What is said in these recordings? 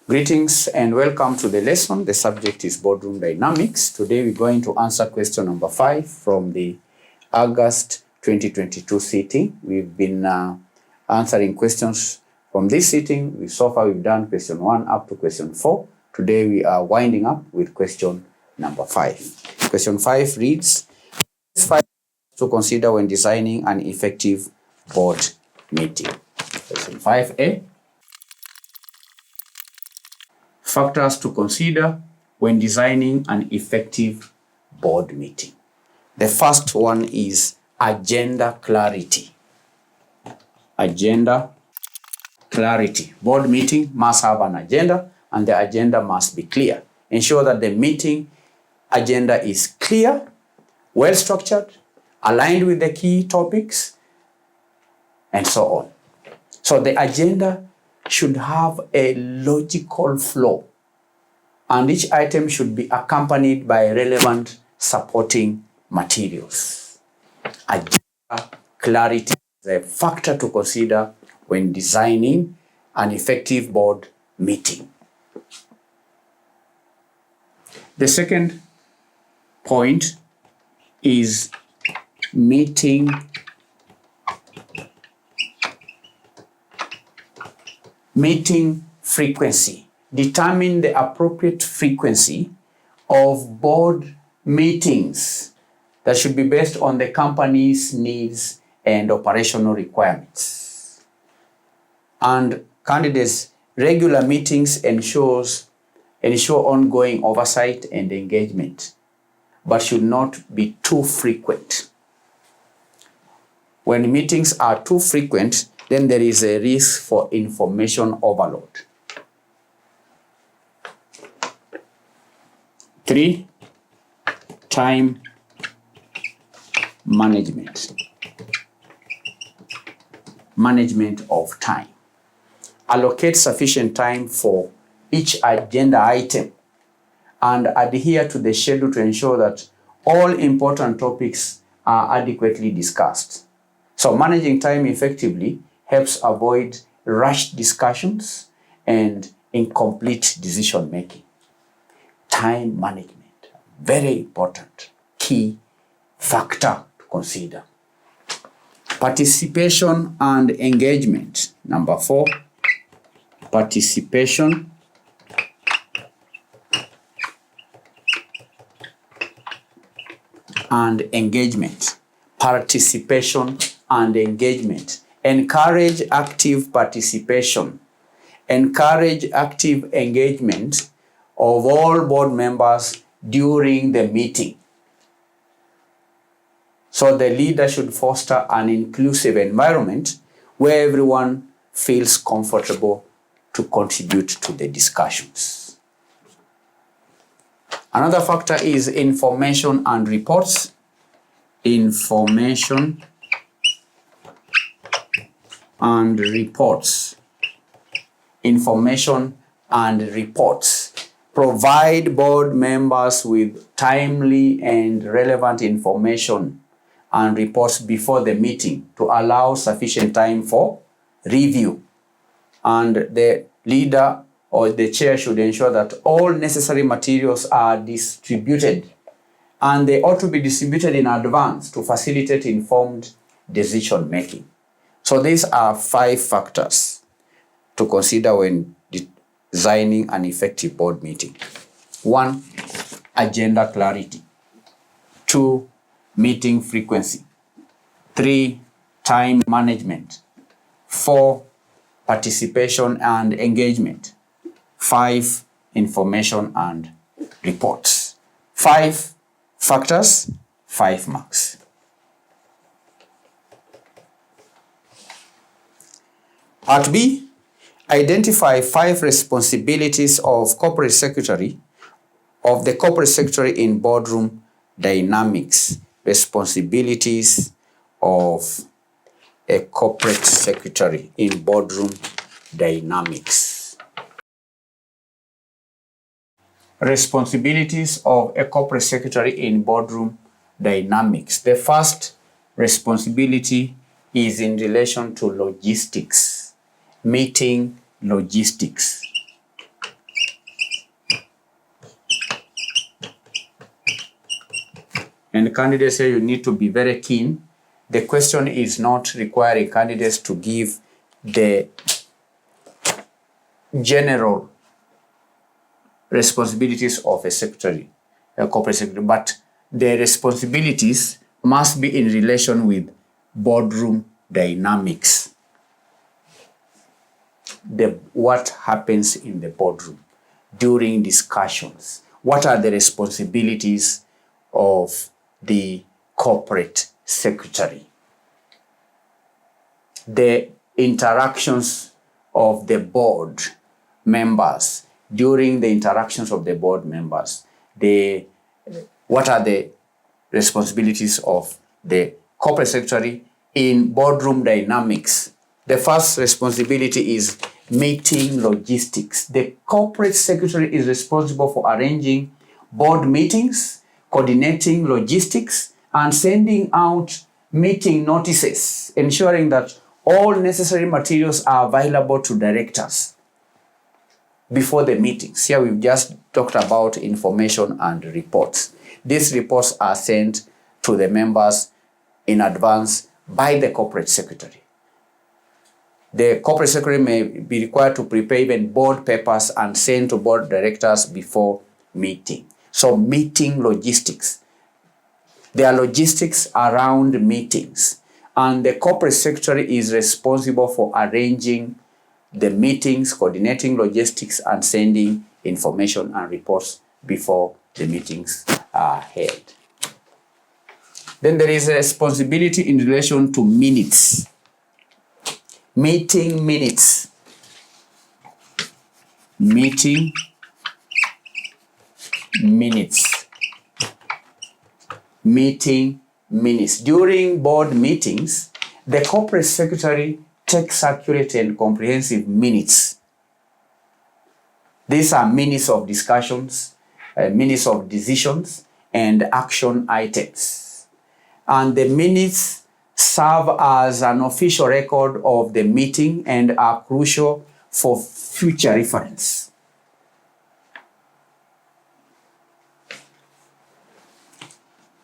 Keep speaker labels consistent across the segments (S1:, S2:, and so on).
S1: Greetings and welcome to the lesson. The subject is Boardroom Dynamics. Today we're going to answer question number 5 from the August 2022 sitting. We've been answering questions from this sitting. So far we've done question 1 up to question 4. Today we are winding up with question number 5. Question 5 reads, 5 to consider when designing an effective board meeting. Question 5A. Factors to consider when designing an effective board meeting. The first one is agenda clarity. Agenda clarity. Board meeting must have an agenda and the agenda must be clear. Ensure that the meeting agenda is clear, well structured, aligned with the key topics, and so on. So the agenda should have a logical flow, and each item should be accompanied by relevant supporting materials. Agenda clarity is a factor to consider when designing an effective board meeting. The second point is meeting frequency. Determine the appropriate frequency of board meetings that should be based on the company's needs and operational requirements. And candidates, regular meetings ensure ongoing oversight and engagement, but should not be too frequent. When meetings are too frequent, then there is a risk for information overload. 3, time management. Management of time. Allocate sufficient time for each agenda item and adhere to the schedule to ensure that all important topics are adequately discussed. So managing time effectively helps avoid rushed discussions and incomplete decision making. Time management, very important, key factor to consider. Participation and engagement. Number 4, participation and engagement. Participation and engagement. Encourage active participation. Encourage active engagement of all board members during the meeting. So the leader should foster an inclusive environment where everyone feels comfortable to contribute to the discussions. Another factor is information and reports. Information and reports. Information and reports. Provide board members with timely and relevant information and reports before the meeting to allow sufficient time for review. And the leader or the chair should ensure that all necessary materials are distributed, and they ought to be distributed in advance to facilitate informed decision making. So these are 5 factors to consider when designing an effective board meeting. 1, agenda clarity. 2, meeting frequency. 3, time management. 4, participation and engagement. 5, information and reports. 5 factors, 5 marks. Part B, identify 5 responsibilities of the corporate secretary in boardroom dynamics. Responsibilities of a corporate secretary in boardroom dynamics. Responsibilities of a corporate secretary in boardroom dynamics. The first responsibility is in relation to logistics. meeting logistics. And candidates here, you need to be very keen. The question is not requiring candidates to give the general responsibilities of a secretary, a corporate secretary, but the responsibilities must be in relation with boardroom dynamics. What happens in the boardroom during discussions? What are the responsibilities of the corporate secretary? The interactions of the board members. During the interactions of the board members, what are the responsibilities of the corporate secretary in boardroom dynamics? The first responsibility is meeting logistics. The corporate secretary is responsible for arranging board meetings, coordinating logistics, and sending out meeting notices, ensuring that all necessary materials are available to directors before the meetings. Here we've just talked about information and reports. These reports are sent to the members in advance by the corporate secretary. The corporate secretary may be required to prepare even board papers and send to board directors before meeting. So meeting logistics. There are logistics around meetings, and the corporate secretary is responsible for arranging the meetings, coordinating logistics, and sending information and reports before the meetings are held. Then there is a responsibility in relation to minutes. Meeting minutes. Meeting minutes. Meeting minutes. During board meetings, the corporate secretary takes accurate and comprehensive minutes. These are minutes of discussions, minutes of decisions, and action items. And the minutes serve as an official record of the meeting and are crucial for future reference.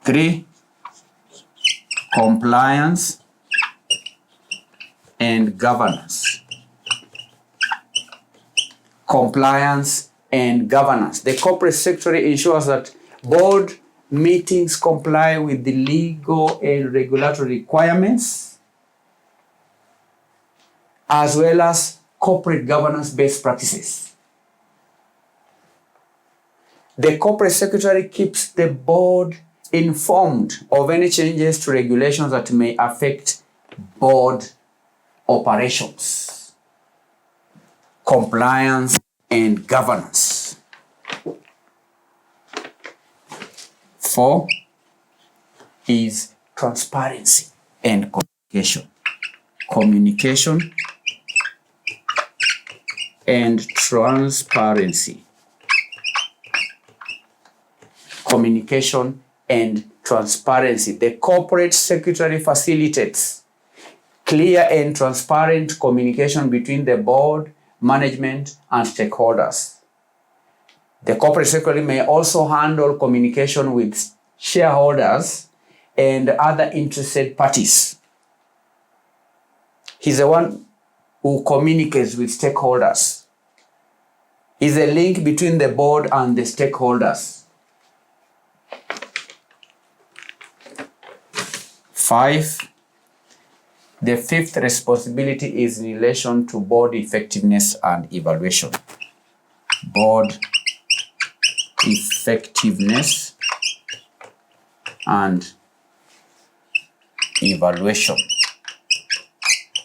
S1: Three, compliance and governance. Compliance and governance. The corporate secretary ensures that board meetings comply with the legal and regulatory requirements, as well as corporate governance best practices. The corporate secretary keeps the board informed of any changes to regulations that may affect board operations. Compliance and governance. 4 is transparency and communication. Communication and transparency. Communication and transparency. The corporate secretary facilitates clear and transparent communication between the board, management, and stakeholders. The corporate secretary may also handle communication with shareholders and other interested parties. He's the one who communicates with stakeholders. He's a link between the board and the stakeholders. 5. The fifth responsibility is in relation to board effectiveness and evaluation. Board effectiveness and evaluation.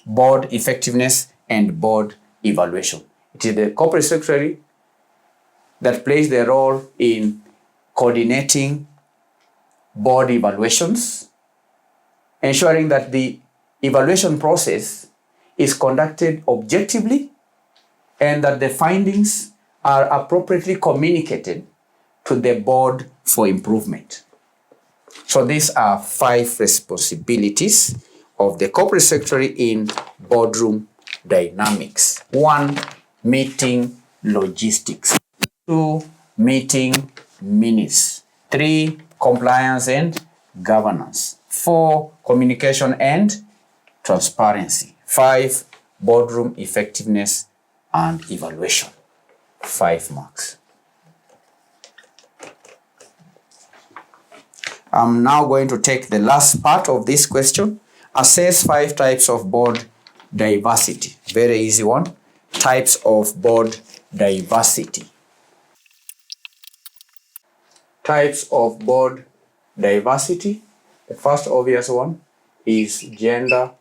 S1: Board effectiveness and board evaluation. It is the corporate secretary that plays the role in coordinating board evaluations, ensuring that the evaluation process is conducted objectively and that the findings are appropriately communicated to the board for improvement. So these are 5 responsibilities of the corporate secretary in boardroom dynamics. 1. Meeting logistics. 2. Meeting minutes. 3. Compliance and governance. 4. Communication and transparency. 5. Boardroom effectiveness and evaluation. 5 marks. I'm now going to take the last part of this question. Assess 5 types of board diversity. Very easy one. Types of board diversity. Types of board diversity. The first obvious one is gender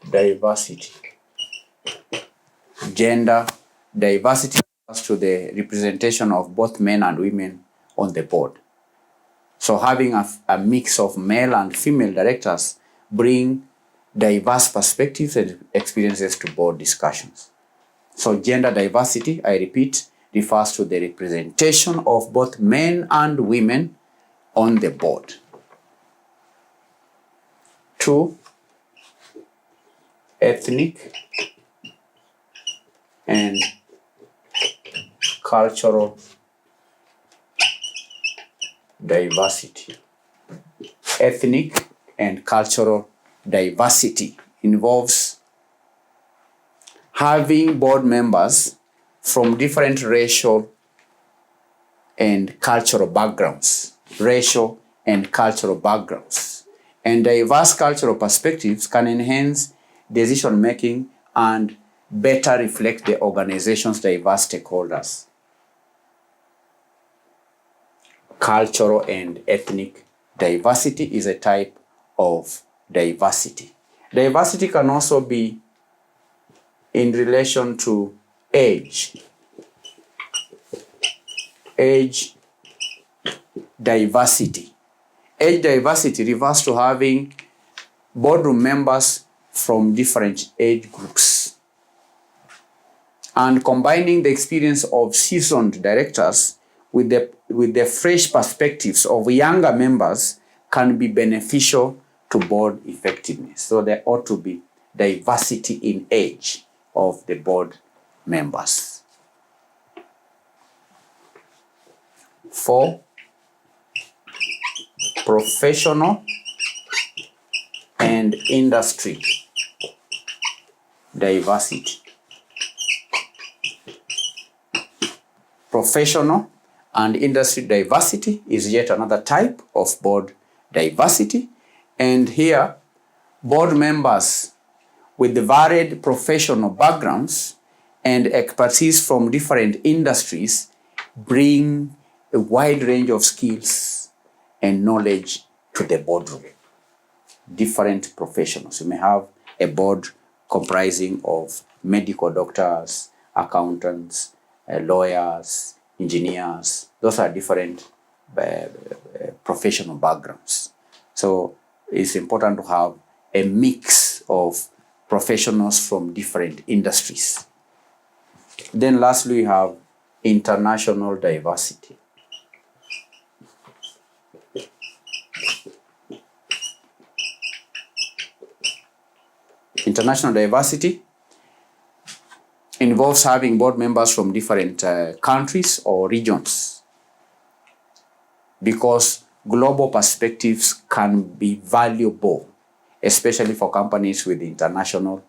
S1: diversity. Gender diversity refers to the representation of both men and women on the board. So having a mix of male and female directors bring diverse perspectives and experiences to board discussions. So gender diversity, I repeat, refers to the representation of both men and women on the board. 2. Ethnic and cultural diversity. Ethnic and cultural diversity involves having board members from different racial and cultural backgrounds. Racial and cultural backgrounds. And diverse cultural perspectives can enhance decision making and better reflect the organization's diverse stakeholders. Cultural and ethnic diversity is a type of diversity. Diversity can also be in relation to age. Age diversity. Age diversity refers to having boardroom members from different age groups and combining the experience of seasoned directors with the fresh perspectives of younger members can be beneficial to board effectiveness. So there ought to be diversity in age of the board members. 4. Professional and industry diversity. Professional and industry diversity is yet another type of board diversity. And here, board members with the varied professional backgrounds and expertise from different industries bring a wide range of skills and knowledge to the boardroom. Different professionals. You may have a board comprising of medical doctors, accountants, lawyers, engineers. Those are different professional backgrounds. So it's important to have a mix of professionals from different industries. Then lastly, we have international diversity. International diversity involves having board members from different countries or regions, because global perspectives can be valuable, especially for companies with international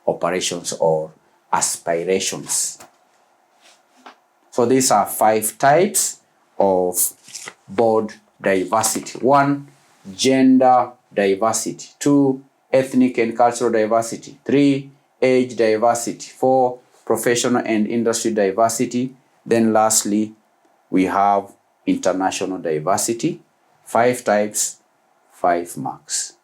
S1: operations or aspirations. So these are 5 types of board diversity. 1, gender diversity. 2, ethnic and cultural diversity. 3, age diversity. 4, professional and industry diversity. Then lastly, we have international diversity. 5 types, 5 marks.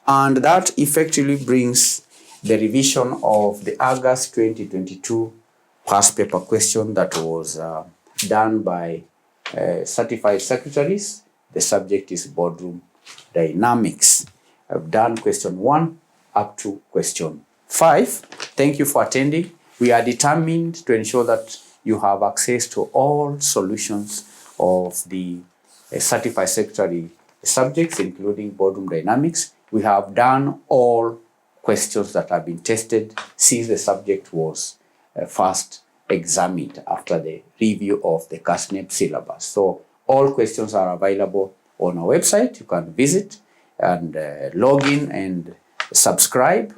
S1: And that effectively brings the revision of the August 2022 past paper question that was done by certified secretaries. The subject is Boardroom Dynamics. I've done question 1 up to question 5. Thank you for attending. We are determined to ensure that you have access to all solutions of the certified secretary subjects, including Boardroom Dynamics. We have done all questions that have been tested since the subject was first examined after the review of the CASNEP syllabus. So all questions are available on our website. You can visit and log in and subscribe.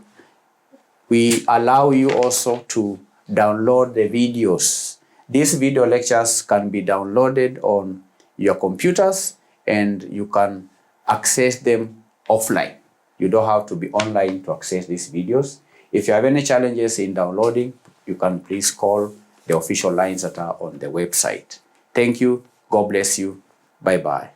S1: We allow you also to download the videos. These video lectures can be downloaded on your computers and you can access them offline. You don't have to be online to access these videos. If you have any challenges in downloading, you can please call the official lines that are on the website. Thank you. God bless you. Bye-bye.